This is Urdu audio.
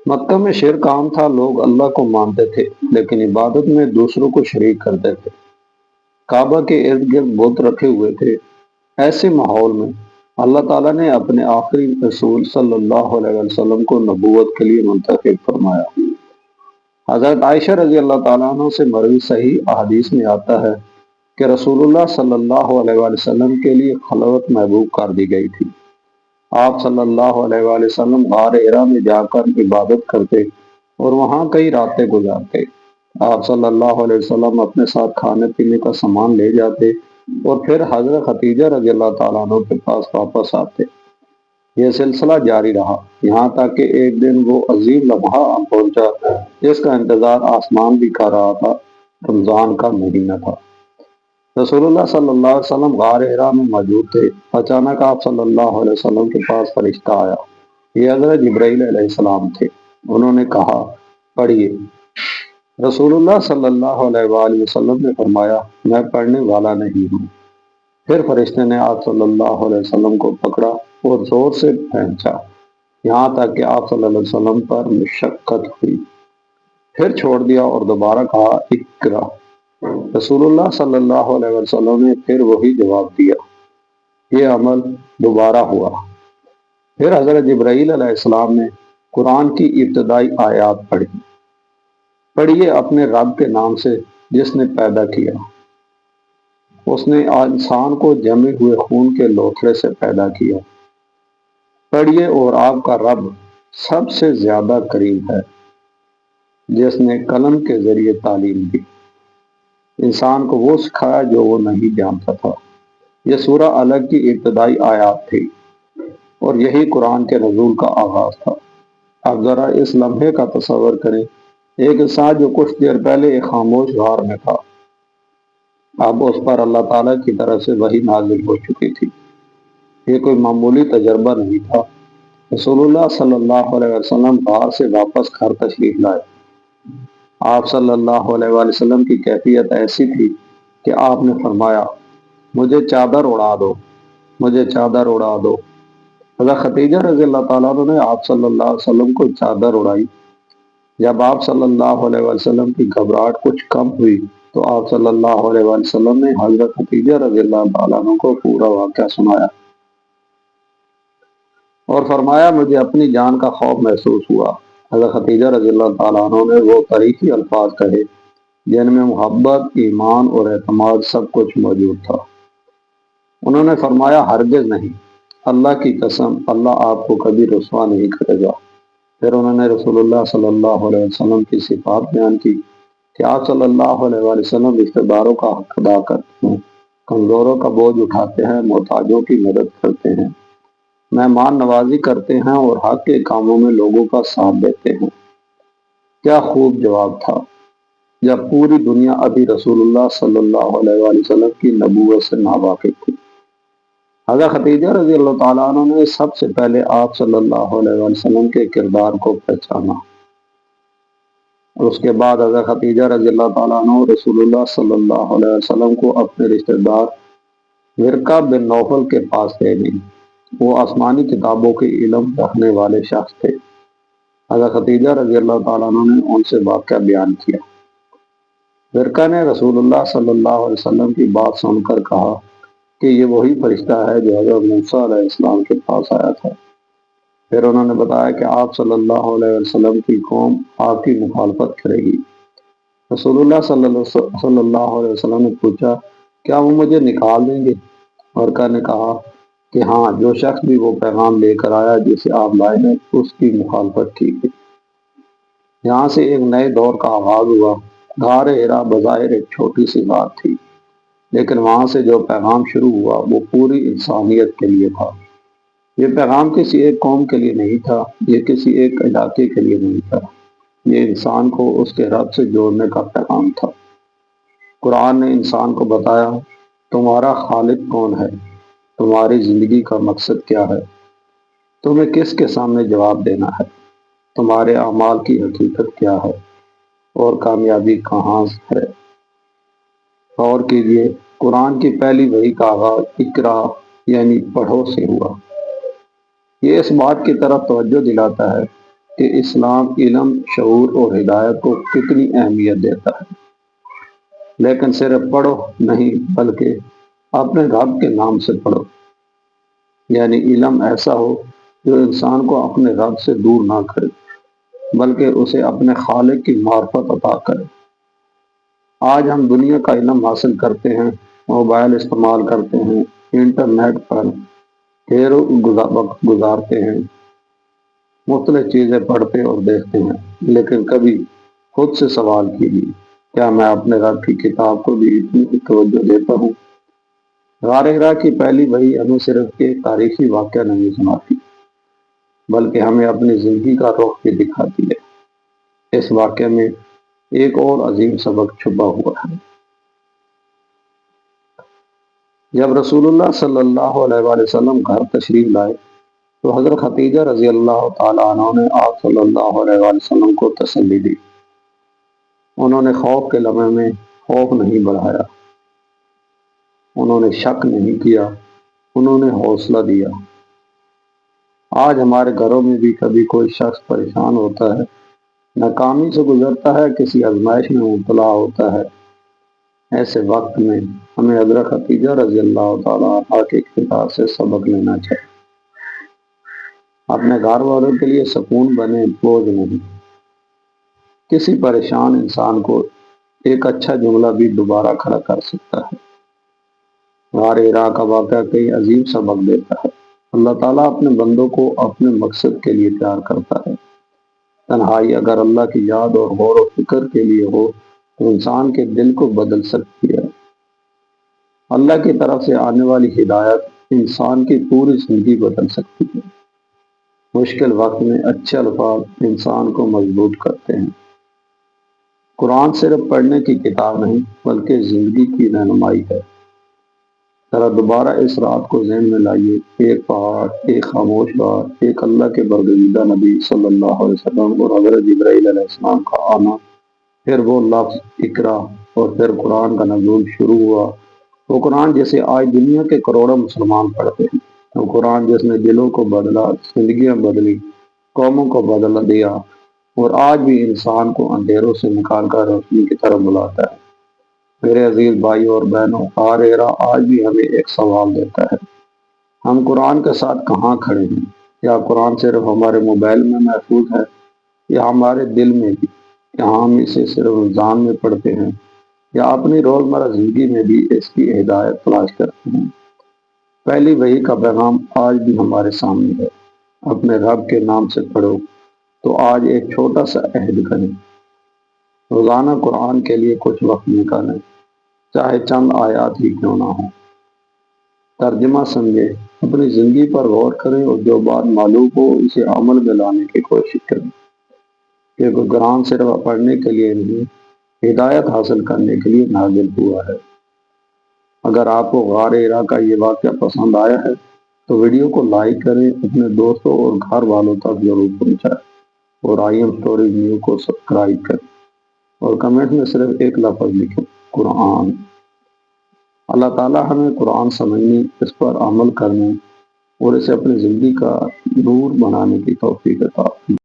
مکہ میں شرک عام تھا، لوگ اللہ کو مانتے تھے لیکن عبادت میں دوسروں کو شریک کرتے تھے۔ کعبہ کے ارد گرد بت رکھے ہوئے تھے۔ ایسے ماحول میں اللہ تعالیٰ نے اپنے آخری رسول صلی اللہ علیہ وسلم کو نبوت کے لیے منتخب فرمایا۔ حضرت عائشہ رضی اللہ تعالیٰ عنہ سے مروی صحیح احادیث میں آتا ہے کہ رسول اللہ صلی اللہ علیہ وآلہ وسلم کے لیے خلوت محبوب کر دی گئی تھی۔ آپ صلی اللہ علیہ وآلہ وسلم غار حرا میں جا کر عبادت کرتے اور وہاں کئی راتیں گزارتے۔ آپ صلی اللہ علیہ وسلم اپنے ساتھ کھانے پینے کا سامان لے جاتے اور پھر حضرت خدیجہ رضی اللہ تعالیٰ عنہ کے پاس واپس آتے۔ یہ سلسلہ جاری رہا یہاں تک کہ ایک دن وہ عظیم لمحہ آ پہنچا جس کا انتظار آسمان بھی کر رہا تھا۔ رمضان کا مہینہ تھا۔ رسول اللہ صلی اللہ علیہ وسلم غار حرا میں موجود تھے۔ اچانک آپ صلی اللہ علیہ وسلم کے پاس فرشتہ آیا۔ یہ حضرت جبرائیل علیہ السلام تھے۔ انہوں نے کہا، پڑھیے۔ رسول اللہ صلی اللہ علیہ وآلہ وسلم نے فرمایا، میں پڑھنے والا نہیں ہوں۔ پھر فرشتے نے آپ صلی اللہ علیہ وسلم کو پکڑا اور زور سے کھینچا یہاں تک کہ آپ صلی اللہ علیہ وسلم پر مشقت ہوئی۔ پھر چھوڑ دیا اور دوبارہ کہا، اقرا۔ رسول اللہ صلی اللہ علیہ وسلم نے پھر وہی جواب دیا۔ یہ عمل دوبارہ ہوا۔ پھر حضرت جبرائیل علیہ السلام نے قرآن کی ابتدائی آیات پڑھی۔ پڑھیے، اپنے رب کے نام سے جس نے پیدا کیا۔ اس نے انسان کو جمے ہوئے خون کے لوتھڑے سے پیدا کیا۔ پڑھیے، اور آپ کا رب سب سے زیادہ قریب ہے جس نے قلم کے ذریعے تعلیم دی۔ انسان کو وہ سکھایا جو وہ نہیں جانتا تھا۔ یہ سورہ الگ کی ابتدائی آیات تھی اور یہی قرآن کے نزول کا آغاز تھا۔ اب ذرا اس لمحے کا تصور کریں، ایک انسان جو کچھ دیر پہلے ایک خاموش غار میں تھا، اب اس پر اللہ تعالیٰ کی طرف سے وحی نازل ہو چکی تھی۔ یہ کوئی معمولی تجربہ نہیں تھا۔ رسول اللہ صلی اللہ علیہ وسلم غار سے واپس گھر تشریف لائے۔ آپ صلی اللہ علیہ وآلہ وسلم کی کیفیت ایسی تھی کہ آپ نے فرمایا، مجھے چادر اڑا دو، مجھے چادر اڑا دو۔ حضرت خدیجہ رضی اللہ تعالیٰ عنہ نے آپ صلی اللہ علیہ وسلم کو چادر اڑائی۔ جب آپ صلی اللہ علیہ وسلم کی گھبراہٹ کچھ کم ہوئی تو آپ صلی اللہ علیہ وسلم نے حضرت خدیجہ رضی اللہ تعالیٰ عنہ کو پورا واقعہ سنایا اور فرمایا، مجھے اپنی جان کا خوف محسوس ہوا۔ حضرت خدیجہ رضی اللہ تعالیٰ عنہ نے وہ تاریخی الفاظ کہے جن میں محبت، ایمان اور اعتماد سب کچھ موجود تھا۔ انہوں نے فرمایا، ہرگز نہیں، اللہ کی قسم، اللہ آپ کو کبھی رسوا نہیں کرے گا۔ پھر انہوں نے رسول اللہ صلی اللہ علیہ وسلم کی صفات بیان کی کہ آپ صلی اللہ علیہ وآلہ وسلم رشتہ داروں کا حق ادا کرتے ہیں، کمزوروں کا بوجھ اٹھاتے ہیں، محتاجوں کی مدد کرتے ہیں، مہمان نوازی کرتے ہیں اور حق کے کاموں میں لوگوں کا ساتھ دیتے ہیں۔ کیا خوب جواب تھا جب پوری دنیا ابھی رسول اللہ صلی اللہ علیہ وآلہ وسلم کی نبوت سے ناواقف تھی۔ حضرت خدیجہ رضی اللہ تعالیٰ عنہ نے سب سے پہلے آپ صلی اللہ علیہ وآلہ وسلم کے کردار کو پہچانا اور اس کے بعد حضرت خدیجہ رضی اللہ تعالیٰ عنہ رسول اللہ صلی اللہ علیہ وسلم کو اپنے رشتہ دار ورقہ بن نوفل کے پاس لے گئی۔ وہ آسمانی کتابوں کے علم رکھنے والے شخص تھے۔ حضرت خدیجہ رضی اللہ تعالیٰ عنہ نے ان سے واقعہ بیان کیا۔ ورقہ نے رسول اللہ صلی اللہ علیہ وسلم کی بات سن کر کہا کہ یہ وہی فرشتہ ہے جو حضرت موسیٰ علیہ السلام کے پاس آیا تھا۔ پھر انہوں نے بتایا کہ آپ صلی اللہ علیہ وسلم کی قوم آپ کی مخالفت کرے گی۔ رسول اللہ صلی اللہ علیہ وسلم نے پوچھا، کیا وہ مجھے نکال دیں گے؟ ورقہ نے کہا کہ ہاں، جو شخص بھی وہ پیغام لے کر آیا جسے آپ لائے ہیں اس کی مخالفت کی گئی۔ یہاں سے ایک نئے دور کا آغاز ہوا۔ غار حرا بظاہر ایک چھوٹی سی بات تھی، لیکن وہاں سے جو پیغام شروع ہوا وہ پوری انسانیت کے لیے تھا۔ یہ پیغام کسی ایک قوم کے لیے نہیں تھا، یہ کسی ایک علاقے کے لیے نہیں تھا، یہ انسان کو اس کے رب سے جوڑنے کا پیغام تھا۔ قرآن نے انسان کو بتایا، تمہارا خالق کون ہے، تمہاری زندگی کا مقصد کیا ہے، تمہیں کس کے سامنے جواب دینا ہے، تمہارے اعمال کی حقیقت کیا ہے اور کامیابی کہاں ہے۔ غور کیجیے، قرآن کی پہلی وحی کا آغاز اقرا یعنی پڑھو سے ہوا۔ یہ اس بات کی طرف توجہ دلاتا ہے کہ اسلام علم، شعور اور ہدایت کو کتنی اہمیت دیتا ہے، لیکن صرف پڑھو نہیں بلکہ اپنے رب کے نام سے پڑھو، یعنی علم ایسا ہو جو انسان کو اپنے رب سے دور نہ کرے بلکہ اسے اپنے خالق کی معرفت عطا کرے۔ آج ہم دنیا کا علم حاصل کرتے ہیں، موبائل استعمال کرتے ہیں، انٹرنیٹ پر وقت گزارتے ہیں، مختلف چیزیں پڑھتے اور دیکھتے ہیں، لیکن کبھی خود سے سوال کیجیے، کیا میں اپنے رب کی کتاب کو بھی اتنی توجہ دیتا ہوں؟ غار ہرا کی پہلی وحی ہمیں صرف ایک تاریخی واقعہ نہیں سناتی بلکہ ہمیں اپنی زندگی کا رخ بھی دکھاتی ہے۔ اس واقعے میں ایک اور عظیم سبق چھپا ہوا ہے۔ جب رسول اللہ صلی اللہ علیہ وآلہ وسلم گھر تشریف لائے تو حضرت خدیجہ رضی اللہ تعالیٰ عنہ نے آپ صلی اللہ علیہ وآلہ وسلم کو تسلی دی۔ انہوں نے خوف کے لمحے میں خوف نہیں بڑھایا، انہوں نے شک نہیں کیا، انہوں نے حوصلہ دیا۔ آج ہمارے گھروں میں بھی کبھی کوئی شخص پریشان ہوتا ہے، ناکامی سے گزرتا ہے، کسی آزمائش میں مبتلا ہوتا ہے، ایسے وقت میں ہمیں حضرت خدیجہ رضی اللہ تعالیٰ عنہ کے کردار سے سبق لینا چاہیے۔ اپنے گھر والوں کے لیے سکون بنے، بوجھ نہیں۔ کسی پریشان انسان کو ایک اچھا جملہ بھی دوبارہ کھڑا کر سکتا ہے۔ غار ہرا کا واقعہ کئی عظیم سبق دیتا ہے۔ اللہ تعالیٰ اپنے بندوں کو اپنے مقصد کے لیے پیار کرتا ہے۔ تنہائی اگر اللہ کی یاد اور غور و فکر کے لیے ہو تو انسان کے دل کو بدل سکتی ہے۔ اللہ کی طرف سے آنے والی ہدایت انسان کی پوری زندگی بدل سکتی ہے۔ مشکل وقت میں اچھے الفاظ انسان کو مضبوط کرتے ہیں۔ قرآن صرف پڑھنے کی کتاب نہیں بلکہ زندگی کی رہنمائی ہے۔ ذرا دوبارہ اس رات کو ذہن میں لائیے، ایک پہاڑ، ایک خاموش بات، ایک اللہ کے برگزیدہ نبی صلی اللہ علیہ وسلم اور حضرت جبرائیل علیہ السلام کا آنا، پھر وہ لفظ اقرا اور پھر قرآن کا نزول شروع ہوا۔ وہ قرآن جسے آج دنیا کے کروڑوں مسلمان پڑھتے ہیں، وہ قرآن جس نے دلوں کو بدلا، زندگیاں بدلی، قوموں کو بدل دیا اور آج بھی انسان کو اندھیروں سے نکال کر روشنی کی طرف بلاتا ہے۔ میرے عزیز بھائی اور بہنوں، غار ہرا آج بھی ہمیں ایک سوال دیتا ہے، ہم قرآن کے ساتھ کہاں کھڑے ہیں؟ کیا قرآن صرف ہمارے موبائل میں محفوظ ہے یا ہمارے دل میں بھی؟ کیا ہم اسے صرف رمضان میں پڑھتے ہیں یا اپنی روزمرہ زندگی میں بھی اس کی ہدایت تلاش کرتے ہیں؟ پہلی وحی کا پیغام آج بھی ہمارے سامنے ہے، اپنے رب کے نام سے پڑھو۔ تو آج ایک چھوٹا سا عہد کریں، روزانہ قرآن کے لیے کچھ وقت نکالیں، چاہے چند آیات ہی کیوں نہ ہوں۔ ترجمہ سمجھے، اپنی زندگی پر غور کریں اور جو بات معلوم ہو اسے عمل میں لانے کی کوشش کریں، کیونکہ قرآن صرف پڑھنے کے لیے نہیں، ہدایت حاصل کرنے کے لیے نازل ہوا ہے۔ اگر آپ کو غار ہرا کا یہ واقعہ پسند آیا ہے تو ویڈیو کو لائک کریں، اپنے دوستوں اور گھر والوں تک ضرور پہنچائیں اور آئی ایم اسٹوری نیو کو سبسکرائب کریں اور کمنٹ میں صرف ایک لفظ لکھیں، قرآن۔ اللہ تعالیٰ ہمیں قرآن سمجھنے، اس پر عمل کرنے اور اسے اپنی زندگی کا نور بنانے کی توفیق عطا